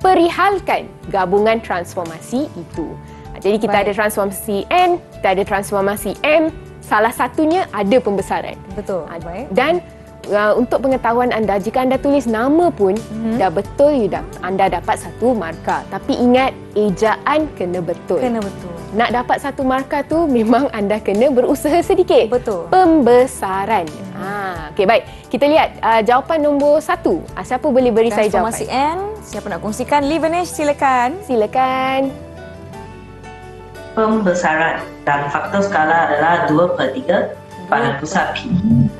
Perihalkan gabungan transformasi itu. Jadi kita ada transformasi N, kita ada transformasi M. Salah satunya ada pembesaran. Betul. Baik. Dan untuk pengetahuan anda, jika anda tulis nama pun dah betul, anda dapat 1 markah. Tapi ingat, ejaan kena betul. Kena betul. Nak dapat 1 markah tu memang anda kena berusaha sedikit. Betul. Pembesaran. Okey, baik. Kita lihat jawapan nombor 1. Siapa boleh beri saya jawapan? Transformasi N. Siapa nak kongsikan? Livenesh, silakan. Silakan. Pembesaran dan faktor skala adalah 2/3 pada pusat P.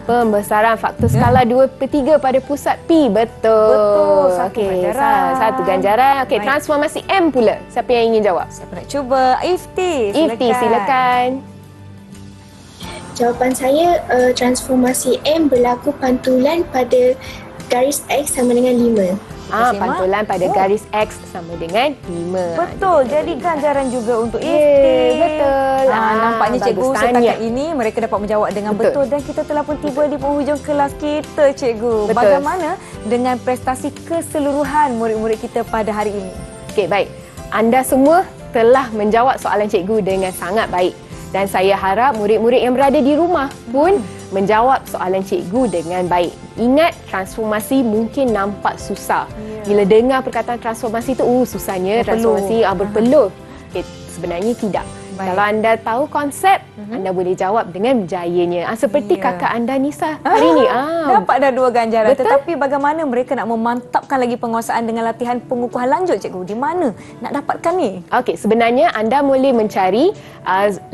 Pembesaran faktor skala 2/3 pada pusat P. Betul. Satu Okey, ganjaran. satu ganjaran. Okey, Baik. transformasi M pula. Siapa yang ingin jawab? Siapa nak cuba? Ifti, silakan. Ifti, silakan. Jawapan saya, transformasi M berlaku pantulan pada garis X sama dengan 5. Pantulan pada garis X sama dengan 5. Betul. Jadi ganjaran juga untuk Ifti. Betul. Nampaknya cikgu bagus setakat tahniah. ini mereka dapat menjawab dengan betul. Dan kita telah pun tiba di penghujung kelas kita, cikgu. Betul. Bagaimana dengan prestasi keseluruhan murid-murid kita pada hari ini? Okey, baik. Anda semua telah menjawab soalan cikgu dengan sangat baik. Dan saya harap murid-murid yang berada di rumah pun menjawab soalan cikgu dengan baik. Ingat, transformasi mungkin nampak susah. Bila dengar perkataan transformasi tu, susahnya transformasi berpeluh. Okay, sebenarnya tidak. Baik. Kalau anda tahu konsep, anda boleh jawab dengan berjayanya. Seperti kakak anda Nisa hari ini. Dapat dah 2 ganjaran. Betul. Tetapi bagaimana mereka nak memantapkan lagi penguasaan dengan latihan pengukuhan lanjut, cikgu? Di mana nak dapatkan ni? Okey, sebenarnya anda boleh mencari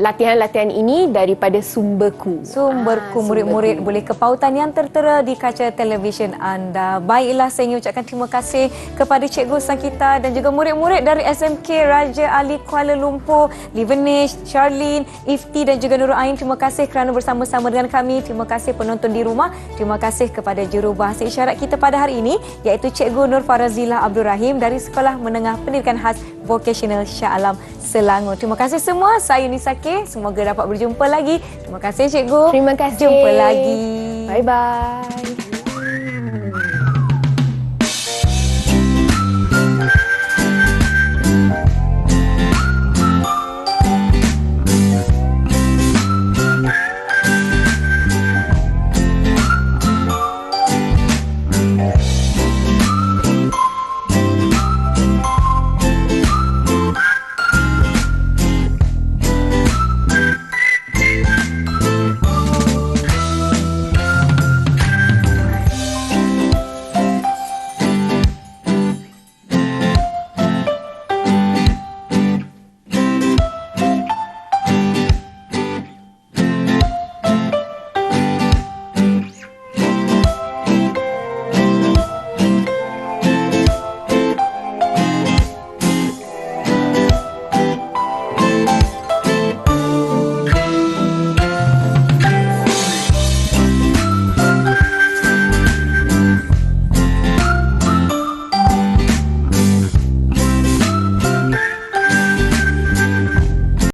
latihan-latihan ini daripada sumberku. Sumberku, murid-murid boleh ke pautan yang tertera di kaca televisyen anda. Baiklah, saya ingin ucapkan terima kasih kepada Cikgu Sangkita dan juga murid-murid dari SMK Raja Ali Kuala Lumpur, Livenesh, Charlene, Ifti dan juga Nurul Ain. Terima kasih kerana bersama-sama dengan kami. Terima kasih penonton di rumah. Terima kasih kepada jurubahasa isyarat kita pada hari ini, iaitu Cikgu Nur Farazilah Abdul Rahim dari Sekolah Menengah Pendidikan Khas Vocational Shah Alam, Selangor. Terima kasih semua. Saya Nisa K. Semoga dapat berjumpa lagi. Terima kasih, Cikgu. Terima kasih. Jumpa lagi. Bye-bye.